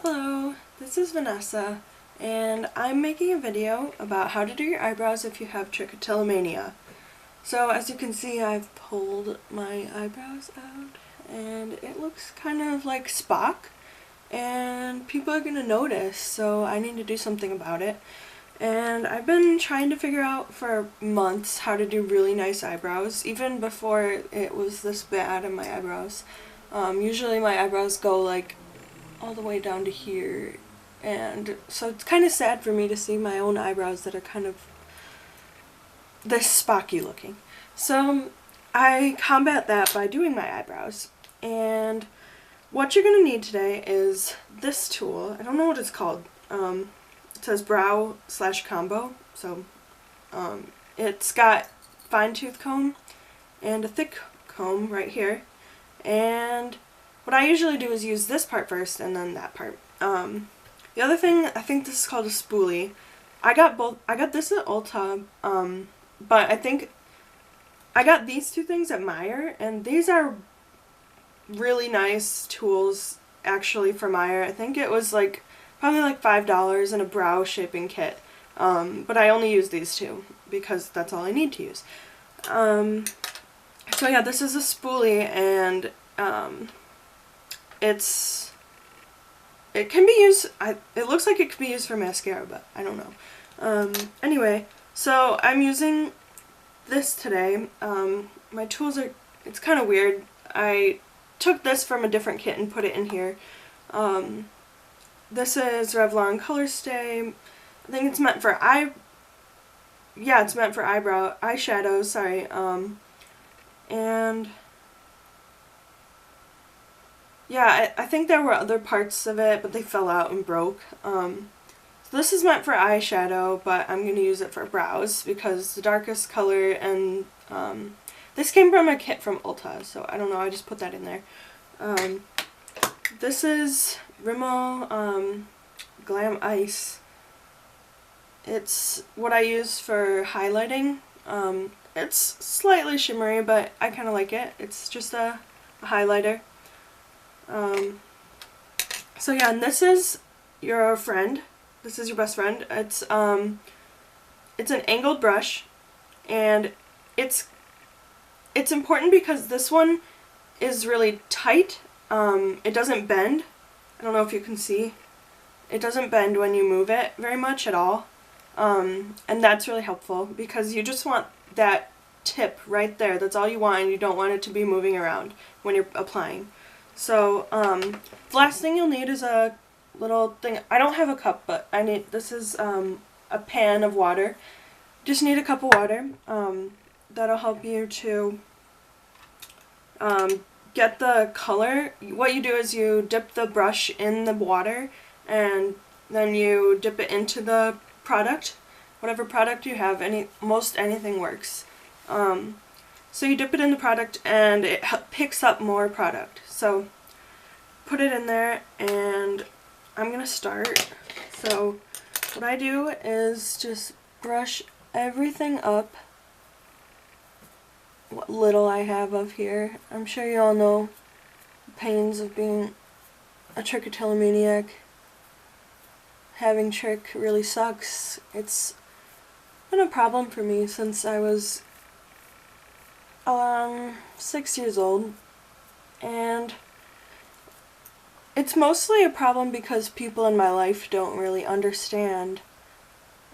Hello, this is Vanessa, and I'm making a video about how to do your eyebrows if you have trichotillomania. So as you can see, I've pulled my eyebrows out, and it looks kind of like Spock, and people are going to notice, so I need to do something about it. And I've been trying to figure out for months how to do really nice eyebrows, even before it was this bad in my eyebrows. Usually my eyebrows go like all the way down to here, and so it's kind of sad for me to see my own eyebrows that are kind of this Spocky looking. So I combat that by doing my eyebrows, and what you're going to need today is this tool. I don't know what it's called. It says brow/combo, so it's got fine tooth comb and a thick comb right here, and what I usually do is use this part first and then that part. The other thing, I think this is called a spoolie. I got this at Ulta, but I think I got these two things at Meijer, and these are really nice tools actually for Meijer. I think it was like probably like $5 in a brow shaping kit, but I only use these two because that's all I need to use. So yeah, this is a spoolie, and it can be used, it looks like it could be used for mascara, but I don't know. Anyway, so I'm using this today. My tools are, it's kind of weird. I took this from a different kit and put it in here. This is Revlon Color Stay. I think it's meant for it's meant for eyeshadows, sorry. And yeah, I think there were other parts of it, but they fell out and broke. So this is meant for eyeshadow, but I'm going to use it for brows because the darkest color, and this came from a kit from Ulta, so I don't know, I just put that in there. This is Rimmel Glam Ice. It's what I use for highlighting. It's slightly shimmery, but I kind of like it. It's just a highlighter. So yeah, and this is your friend. This is your best friend. It's an angled brush, and it's important because this one is really tight. It doesn't bend. I don't know if you can see. It doesn't bend when you move it very much at all. And that's really helpful because you just want that tip right there. That's all you want, and you don't want it to be moving around when you're applying. So, the last thing you'll need is a little thing. I don't have a cup, but this is a pan of water. Just need a cup of water. That'll help you to get the color. What you do is you dip the brush in the water, and then you dip it into the product. Whatever product you have, most anything works. So you dip it in the product, and it picks up more product. So put it in there, and I'm going to start. So what I do is just brush everything up, what little I have of here. I'm sure you all know the pains of being a trichotillomaniac. Having trick really sucks. It's been a problem for me since I was 6 years old, and it's mostly a problem because people in my life don't really understand.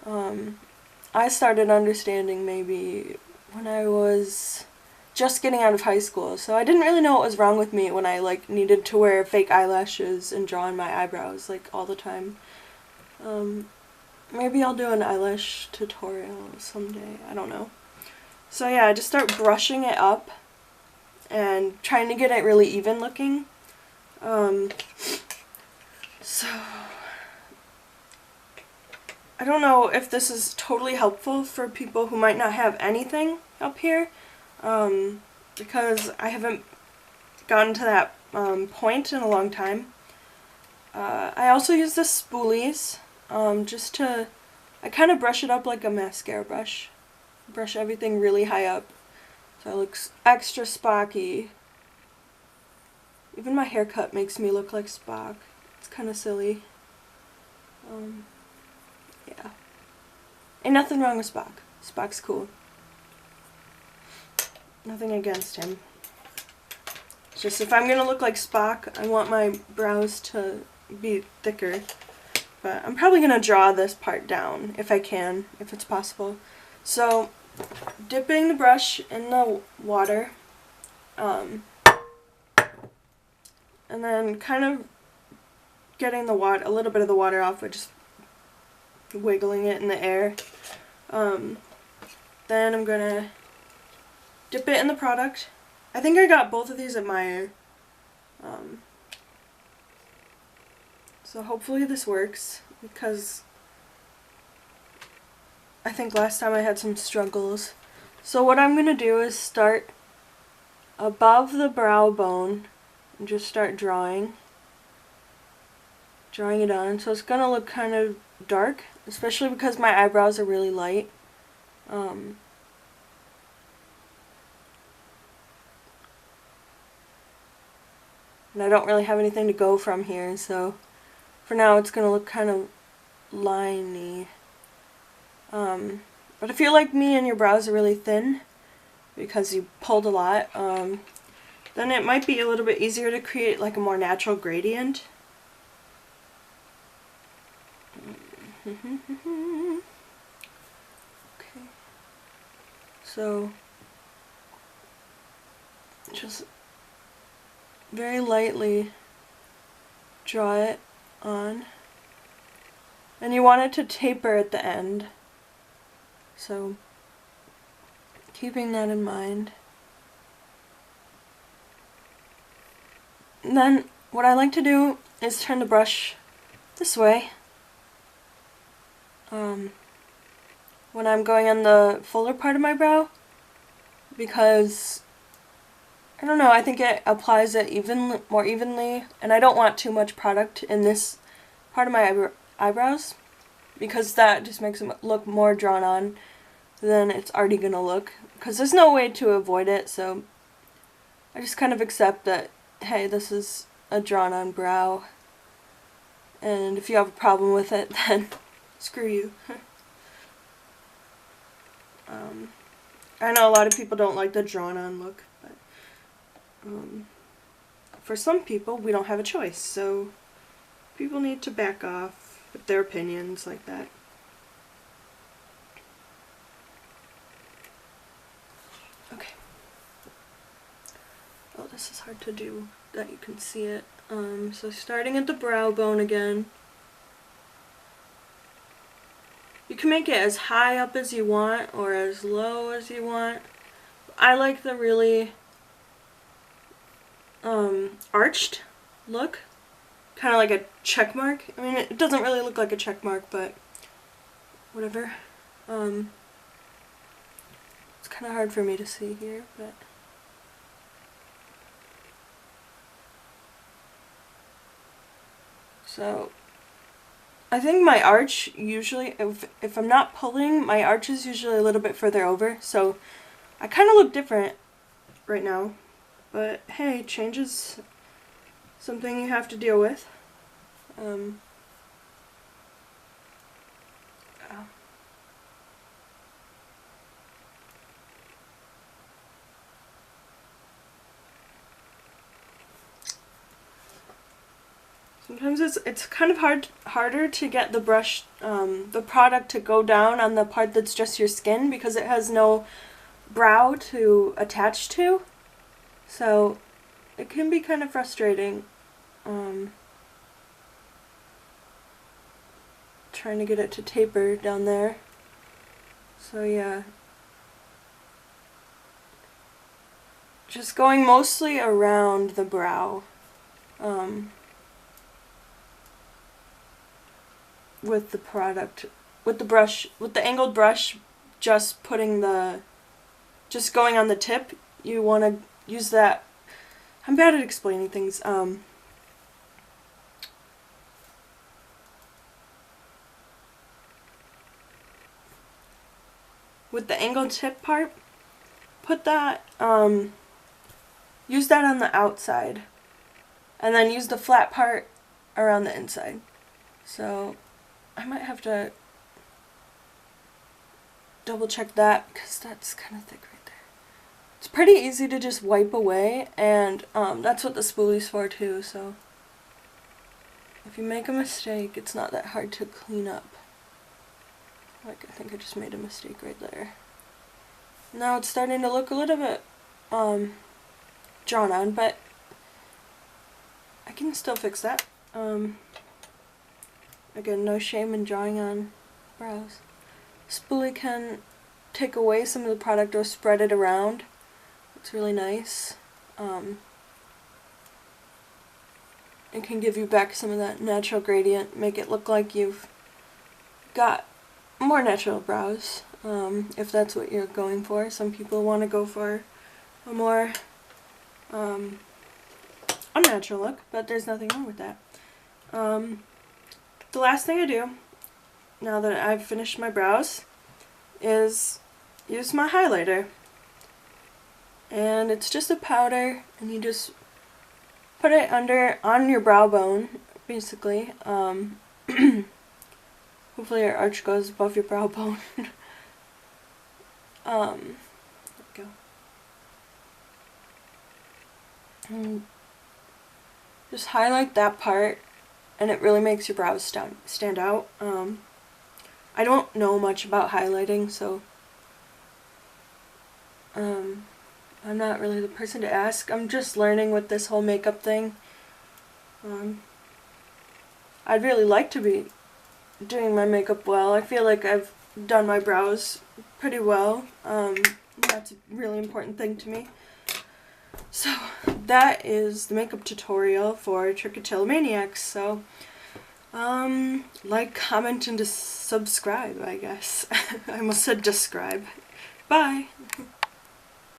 I started understanding maybe when I was just getting out of high school, so I didn't really know what was wrong with me when I needed to wear fake eyelashes and draw on my eyebrows all the time. Maybe I'll do an eyelash tutorial someday, I don't know. So yeah, I just start brushing it up and trying to get it really even looking. So I don't know if this is totally helpful for people who might not have anything up here, because I haven't gotten to that point in a long time. I also use the spoolies, I kind of brush it up like a mascara brush. Brush everything really high up so it looks extra Spocky. Even my haircut makes me look like Spock. It's kind of silly. Yeah. Ain't nothing wrong with Spock. Spock's cool. Nothing against him. It's just if I'm gonna look like Spock, I want my brows to be thicker. But I'm probably gonna draw this part down if I can, if it's possible. So, dipping the brush in the water, and then kind of getting the water, a little bit of the water off by just wiggling it in the air. Then I'm gonna dip it in the product. I think I got both of these at Meijer. So hopefully this works, because I think last time I had some struggles. So what I'm gonna do is start above the brow bone and just start drawing it on. So it's gonna look kind of dark, especially because my eyebrows are really light. And I don't really have anything to go from here, so for now it's gonna look kind of liney. But if you're like me and your brows are really thin because you pulled a lot, then it might be a little bit easier to create like a more natural gradient. Okay. So just very lightly draw it on. And you want it to taper at the end. So keeping that in mind. And then what I like to do is turn the brush this way when I'm going on the fuller part of my brow, because I don't know, I think it applies it more evenly, and I don't want too much product in this part of my eyebrows, because that just makes them look more drawn on than it's already gonna look, because there's no way to avoid it. So I just kind of accept that, hey, this is a drawn on brow, and if you have a problem with it, then screw you. I know a lot of people don't like the drawn on look, but for some people we don't have a choice, so people need to back off with their opinions like that. Okay. Oh, this is hard to do that you can see it. So starting at the brow bone again. You can make it as high up as you want or as low as you want. I like the really arched look, kind of like a check mark. I mean, it doesn't really look like a check mark, but whatever. It's kind of hard for me to see here, but so I think my arch usually, if I'm not pulling, my arch is usually a little bit further over, so I kind of look different right now, but hey, change is something you have to deal with. Sometimes it's kind of harder to get the brush, the product to go down on the part that's just your skin, because it has no brow to attach to. So it can be kind of frustrating trying to get it to taper down there. So yeah, just going mostly around the brow. With the product, with the brush, with the angled brush, just going on the tip. You want to use that. I'm bad at explaining things. With the angled tip part, put that, use that on the outside, and then use the flat part around the inside. So I might have to double check that because that's kind of thick right there. It's pretty easy to just wipe away, and that's what the spoolie's for too, so if you make a mistake, it's not that hard to clean up. Like, I think I just made a mistake right there. Now it's starting to look a little bit drawn on, but I can still fix that. Again, no shame in drawing on brows. Spoolie can take away some of the product or spread it around. It's really nice. It can give you back some of that natural gradient, make it look like you've got more natural brows, if that's what you're going for. Some people want to go for a more unnatural look, but there's nothing wrong with that. The last thing I do, now that I've finished my brows, is use my highlighter. And it's just a powder, and you just put it on your brow bone, basically. Hopefully your arch goes above your brow bone. There we go. And just highlight that part, and it really makes your brows stand out. I don't know much about highlighting, so I'm not really the person to ask. I'm just learning with this whole makeup thing. I'd really like to be doing my makeup well. I feel like I've done my brows pretty well. That's a really important thing to me. So that is the makeup tutorial for Trichotillomaniacs. So like, comment, and subscribe, I guess. I almost said describe. Bye!